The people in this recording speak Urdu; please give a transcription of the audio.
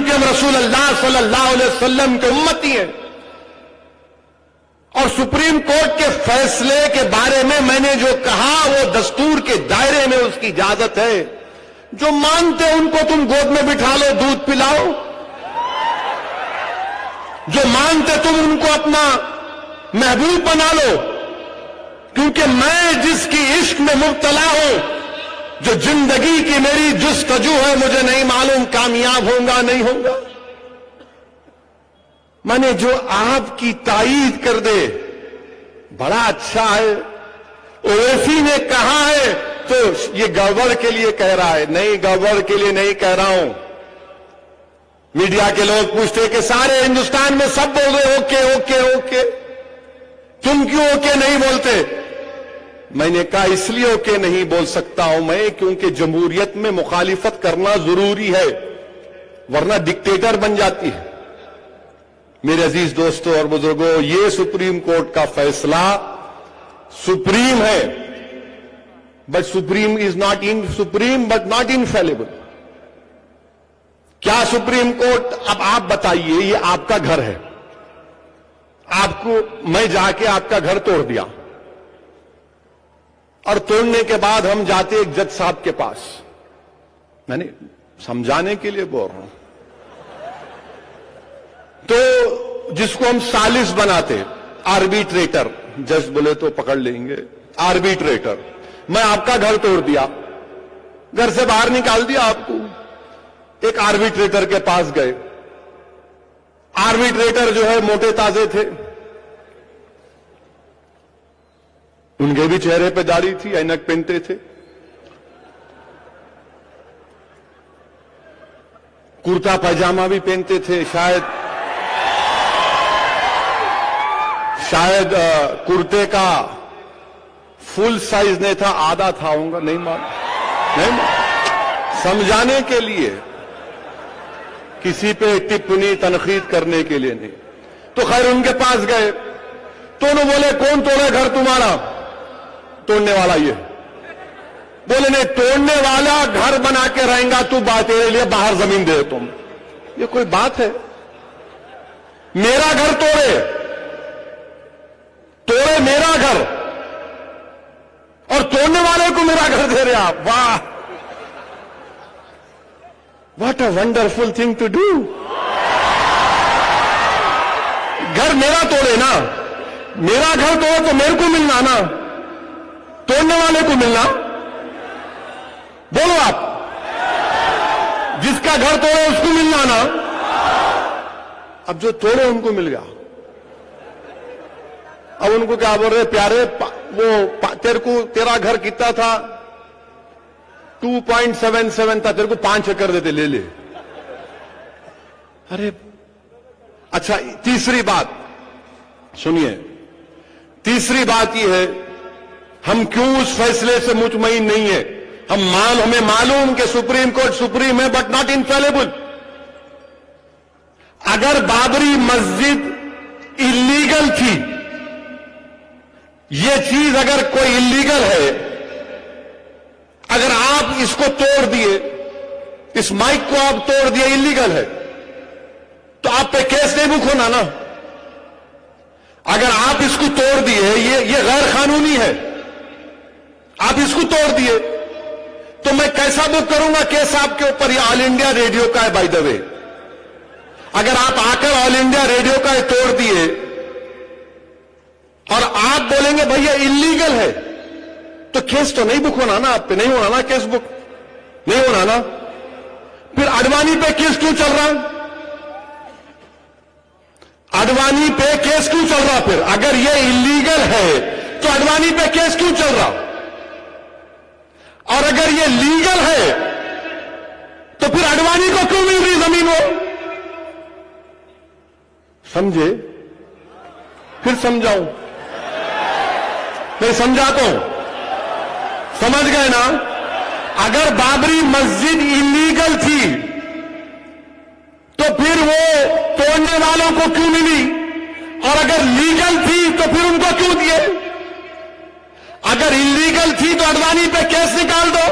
کیونکہ ہم رسول اللہ صلی اللہ علیہ وسلم کے امتی ہیں. اور سپریم کورٹ کے فیصلے کے بارے میں نے جو کہا وہ دستور کے دائرے میں اس کی اجازت ہے. جو مانتے ان کو تم گود میں بٹھا لو, دودھ پلاؤ. جو مانتے تم ان کو اپنا محبوب بنا لو. کیونکہ میں جس کی عشق میں مبتلا ہوں, جو زندگی کی میری جستجو ہے, مجھے نہیں معلوم کامیاب ہوں گا نہیں ہوں گا. میں نے جو آپ کی تائید کر دے بڑا اچھا ہے. اویسی نے کہا ہے تو یہ گڑبڑ کے لیے کہہ رہا ہے. نہیں, گڑبڑ کے لیے نہیں کہہ رہا ہوں. میڈیا کے لوگ پوچھتے کہ سارے ہندوستان میں سب بول رہے اوکے اوکے اوکے, تم کیوں اوکے نہیں بولتے؟ میں نے کہا اس لیے اوکے نہیں بول سکتا ہوں میں کیونکہ جمہوریت میں مخالفت کرنا ضروری ہے, ورنہ ڈکٹیٹر بن جاتی ہے. میرے عزیز دوستوں اور بزرگوں, یہ سپریم کورٹ کا فیصلہ سپریم ہے, but supreme is not in supreme but not infallible. کیا سپریم کورٹ, اب آپ بتائیے, یہ آپ کا گھر ہے, آپ کو میں جا کے آپ کا گھر توڑ دیا, اور توڑنے کے بعد ہم جاتے ایک جج صاحب کے پاس, میں نے سمجھانے کے لیے بول رہا ہوں, تو جس کو ہم سالس بناتے, آربیٹریٹر, جج بولے تو پکڑ لیں گے, آربیٹریٹر. میں آپ کا گھر توڑ دیا, گھر سے باہر نکال دیا آپ کو, ایک آربیٹریٹر کے پاس گئے. آربیٹریٹر جو ہے موٹے تازے تھے, ان کے بھی چہرے پہ داڑھی تھی, اینک پہنتے تھے, کرتا پاجامہ بھی پہنتے تھے. شاید کرتے کا فل سائز نہیں تھا, آدھا تھا ہوں گا, نہیں سمجھانے کے لیے, کسی پہ ٹپنی تنقید کرنے کے لیے نہیں. تو خیر ان کے پاس گئے تو انہوں بولے کون توڑے گھر تمہارا؟ توڑنے والا یہ. بولے نہیں, توڑنے والا گھر بنا کے رہیں گا تو تیرے لیے باہر زمین دے تم. یہ کوئی بات ہے؟ میرا گھر توڑے میرا گھر, اور توڑنے والے کو میرا گھر دے رہے آپ. واہ, what a wonderful thing to do. گھر میرا توڑے نا, میرا گھر توڑے تو میرے کو ملنا نا, توڑنے والے کو ملنا. بولو آپ, جس کا گھر توڑے اس کو ملنا نا. اب جو توڑے ان کو مل گیا. اب ان کو کیا بول رہے پیارے, وہ تیرا گھر کتنا تھا؟ 2.77 تھا, تیرے کو 5 ایکڑ دیتے, لے لے. ارے اچھا, تیسری بات سنیے. تیسری بات یہ ہے, ہم کیوں اس فیصلے سے مطمئن نہیں ہیں. ہمیں معلوم کہ سپریم کورٹ سپریم ہے بٹ ناٹ انفیلیبل. اگر بابری مسجد اللیگل تھی, یہ چیز اگر کوئی اللیگل ہے, اگر آپ اس کو توڑ دیے, اس مائک کو آپ توڑ دیے, اللیگل ہے, تو آپ پہ کیس نہیں بک ہونا نا. اگر آپ اس کو توڑ دیے, یہ غیر قانونی ہے, آپ اس کو توڑ دیے, تو میں کیسا بک کروں گا کیس آپ کے اوپر؟ یہ آل انڈیا ریڈیو کا ہے بائی دا وے. اگر آپ آ کر آل انڈیا ریڈیو کا توڑ دیے اور آپ بولیں گے بھئی یہ اللیگل ہے, تو کیس تو نہیں بک ہونا نا آپ پہ, نہیں ہونا نا کیس بک, نہیں ہونا نا. پھر اڈوانی پہ کیس کیوں چل رہا؟ اڈوانی پہ کیس کیوں چل رہا؟ پھر اگر یہ اللیگل ہے تو اڈوانی پہ کیس کیوں چل رہا؟ اور اگر یہ لیگل ہے تو پھر اڈوانی کو کیوں مل رہی زمین؟ وہ سمجھے؟ پھر سمجھاؤں, میں سمجھاتا ہوں, سمجھ گئے نا. اگر بابری مسجد اللیگل تھی تو پھر وہ توڑنے والوں کو کیوں ملی, اور اگر لیگل تھی تو پھر ان کو کیوں دیے؟ اگر اللیگل تھی تو اڈوانی پہ کیس نکال دو,